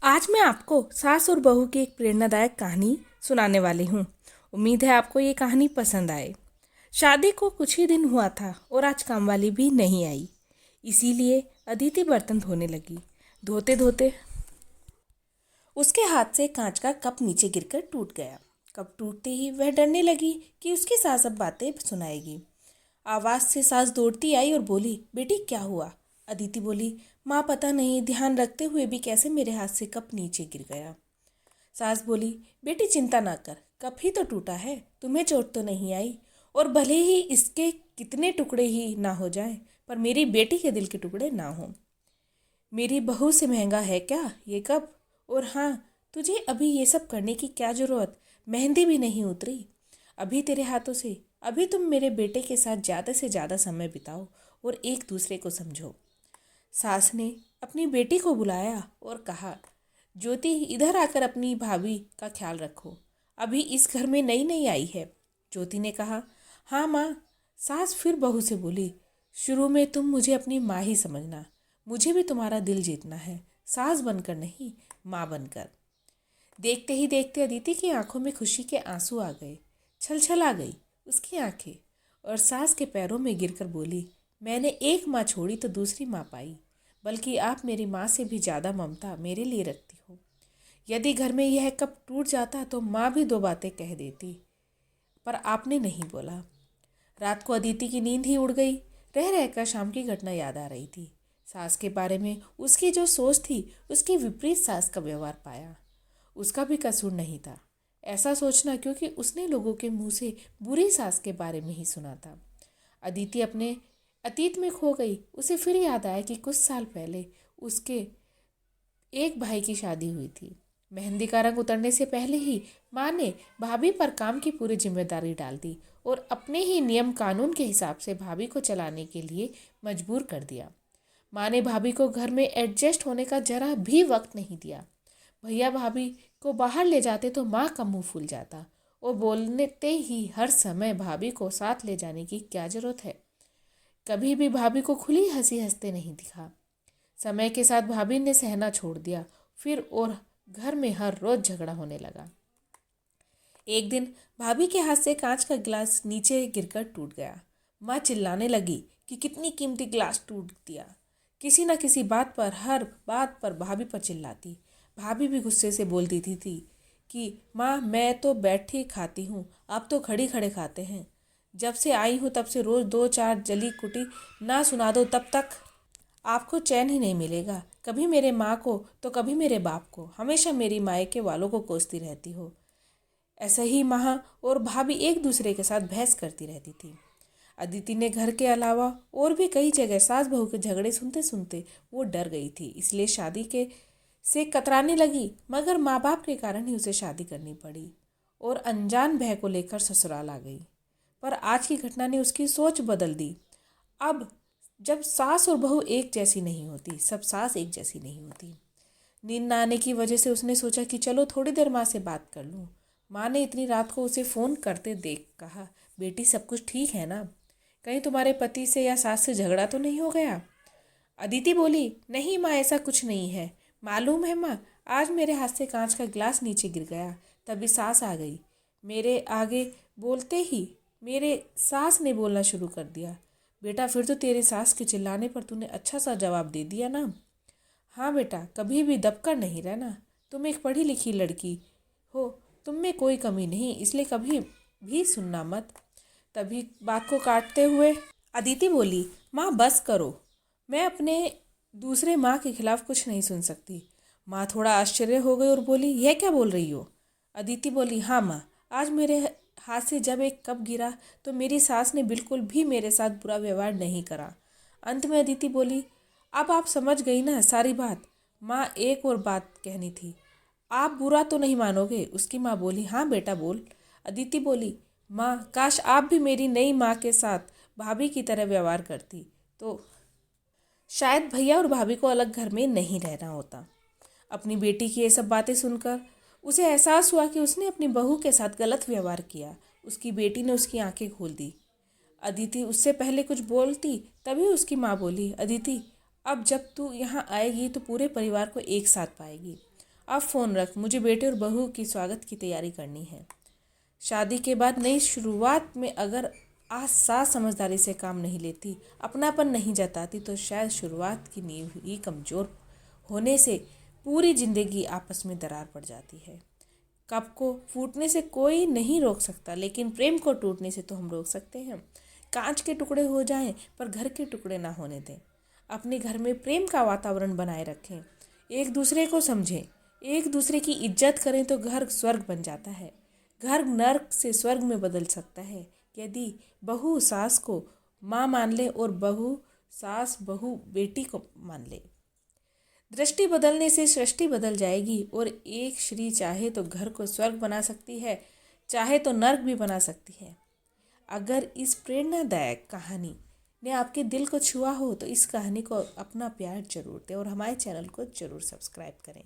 आज मैं आपको सास और बहू की एक प्रेरणादायक कहानी सुनाने वाली हूँ। उम्मीद है आपको ये कहानी पसंद आए। शादी को कुछ ही दिन हुआ था और आज कामवाली भी नहीं आई, इसीलिए अदिति बर्तन धोने लगी। धोते धोते उसके हाथ से कांच का कप नीचे गिरकर टूट गया। कप टूटते ही वह डरने लगी कि उसकी सास अब बातें सुनाएगी। आवाज से सास दौड़ती आई और बोली, बेटी क्या हुआ? अदिति बोली, माँ पता नहीं, ध्यान रखते हुए भी कैसे मेरे हाथ से कप नीचे गिर गया। सास बोली, बेटी चिंता ना कर, कप ही तो टूटा है, तुम्हें चोट तो नहीं आई। और भले ही इसके कितने टुकड़े ही ना हो जाएं, पर मेरी बेटी के दिल के टुकड़े ना हों। मेरी बहू से महंगा है क्या ये कप? और हाँ, तुझे अभी ये सब करने की क्या जरूरत? मेहंदी भी नहीं उतरी अभी तेरे हाथों से। अभी तुम मेरे बेटे के साथ ज़्यादा से ज़्यादा समय बिताओ और एक दूसरे को समझो। सास ने अपनी बेटी को बुलाया और कहा, ज्योति इधर आकर अपनी भाभी का ख्याल रखो, अभी इस घर में नई नई आई है। ज्योति ने कहा, हाँ माँ। सास फिर बहू से बोली, शुरू में तुम मुझे अपनी माँ ही समझना, मुझे भी तुम्हारा दिल जीतना है, सास बनकर नहीं, माँ बनकर। देखते ही देखते अदिति की आंखों में खुशी के आंसू आ गए। छलछल आ गई उसकी आंखें और सास के पैरों में गिरकर बोली, मैंने एक माँ छोड़ी तो दूसरी माँ पाई, बल्कि आप मेरी माँ से भी ज़्यादा ममता मेरे लिए रखती हो। यदि घर में यह कप टूट जाता तो माँ भी दो बातें कह देती, पर आपने नहीं बोला। रात को अदिति की नींद ही उड़ गई। रह रहकर शाम की घटना याद आ रही थी। सास के बारे में उसकी जो सोच थी, उसकी विपरीत सास का व्यवहार पाया। उसका भी कसूर नहीं था ऐसा सोचना, क्योंकि उसने लोगों के मुंह से बुरी सास के बारे में ही सुना था। अदिति अपने अतीत में खो गई। उसे फिर याद आया कि कुछ साल पहले उसके एक भाई की शादी हुई थी। मेहंदी का रंग उतरने से पहले ही माँ ने भाभी पर काम की पूरी जिम्मेदारी डाल दी और अपने ही नियम कानून के हिसाब से भाभी को चलाने के लिए मजबूर कर दिया। माँ ने भाभी को घर में एडजस्ट होने का जरा भी वक्त नहीं दिया। भैया भाभी को बाहर ले जाते तो माँ का मुंह फूल जाता और बोलते ही हर समय भाभी को साथ ले जाने की क्या जरूरत है। कभी भी भाभी को खुली हंसी हंसते नहीं दिखा। समय के साथ भाभी ने सहना छोड़ दिया फिर, और घर में हर रोज झगड़ा होने लगा। एक दिन भाभी के हाथ से कांच का गिलास नीचे गिरकर टूट गया। माँ चिल्लाने लगी कि कितनी कीमती गिलास टूट दिया। किसी न किसी बात पर, हर बात पर भाभी पर चिल्लाती। भाभी भी गुस्से से बोल देती थी कि माँ मैं तो बैठी खाती हूँ, आप तो खड़ी खड़े खाते हैं। जब से आई हूँ तब से रोज दो चार जली कुटी ना सुना दो तब तक आपको चैन ही नहीं मिलेगा। कभी मेरे माँ को तो कभी मेरे बाप को, हमेशा मेरी मायके वालों को कोसती रहती हो। ऐसे ही माँ और भाभी एक दूसरे के साथ बहस करती रहती थी। अदिति ने घर के अलावा और भी कई जगह सास बहू के झगड़े सुनते सुनते वो डर गई थी, इसलिए शादी के से कतराने लगी। मगर माँ बाप के कारण ही उसे शादी करनी पड़ी और अनजान बह को लेकर ससुराल आ गई। पर आज की घटना ने उसकी सोच बदल दी। अब जब सास और बहू एक जैसी नहीं होती, सब सास एक जैसी नहीं होती। नींद ना आने की वजह से उसने सोचा कि चलो थोड़ी देर माँ से बात कर लूँ। माँ ने इतनी रात को उसे फ़ोन करते देख कहा, बेटी सब कुछ ठीक है ना? कहीं तुम्हारे पति से या सास से झगड़ा तो नहीं हो गया? अदिति बोली, नहीं माँ, ऐसा कुछ नहीं है। मालूम है माँ, आज मेरे हाथ से कांच का गिलास नीचे गिर गया, तभी सास आ गई। मेरे आगे बोलते ही मेरे सास ने बोलना शुरू कर दिया। बेटा फिर तो तेरे सास के चिल्लाने पर तूने अच्छा सा जवाब दे दिया ना? हाँ बेटा, कभी भी दबकर नहीं रहना। तुम एक पढ़ी लिखी लड़की हो, तुम में कोई कमी नहीं, इसलिए कभी भी सुनना मत। तभी बात को काटते हुए अदिति बोली, माँ बस करो, मैं अपने दूसरे माँ के खिलाफ कुछ नहीं सुन सकती। माँ थोड़ा आश्चर्य हो गई और बोली, यह क्या बोल रही हो? अदिति बोली, हाँ माँ, आज मेरे हाथ से जब एक कप गिरा तो मेरी सास ने बिल्कुल भी मेरे साथ बुरा व्यवहार नहीं करा। अंत में अदिति बोली, अब आप समझ गई ना सारी बात? माँ एक और बात कहनी थी, आप बुरा तो नहीं मानोगे? उसकी माँ बोली, हाँ बेटा बोल। अदिति बोली, माँ काश आप भी मेरी नई माँ के साथ भाभी की तरह व्यवहार करती तो शायद भैया और भाभी को अलग घर में नहीं रहना होता। अपनी बेटी की ये सब बातें सुनकर उसे एहसास हुआ कि उसने अपनी बहू के साथ गलत व्यवहार किया। उसकी बेटी ने उसकी आंखें खोल दी। अदिति उससे पहले कुछ बोलती तभी उसकी माँ बोली, अदिति अब जब तू यहाँ आएगी तो पूरे परिवार को एक साथ पाएगी। अब फ़ोन रख, मुझे बेटे और बहू की स्वागत की तैयारी करनी है। शादी के बाद नई शुरुआत में अगर सास समझदारी से काम नहीं लेती, अपनापन नहीं जताती, तो शायद शुरुआत की नींव ही कमज़ोर होने से पूरी ज़िंदगी आपस में दरार पड़ जाती है। कप को फूटने से कोई नहीं रोक सकता, लेकिन प्रेम को टूटने से तो हम रोक सकते हैं। कांच के टुकड़े हो जाएं, पर घर के टुकड़े ना होने दें। अपने घर में प्रेम का वातावरण बनाए रखें, एक दूसरे को समझें, एक दूसरे की इज्जत करें, तो घर स्वर्ग बन जाता है। घर नर्क से स्वर्ग में बदल सकता है यदि बहू सास को माँ मान ले और बहू बेटी को मान ले। दृष्टि बदलने से सृष्टि बदल जाएगी, और एक श्री चाहे तो घर को स्वर्ग बना सकती है, चाहे तो नर्क भी बना सकती है। अगर इस प्रेरणादायक कहानी ने आपके दिल को छुआ हो तो इस कहानी को अपना प्यार जरूर दें और हमारे चैनल को जरूर सब्सक्राइब करें।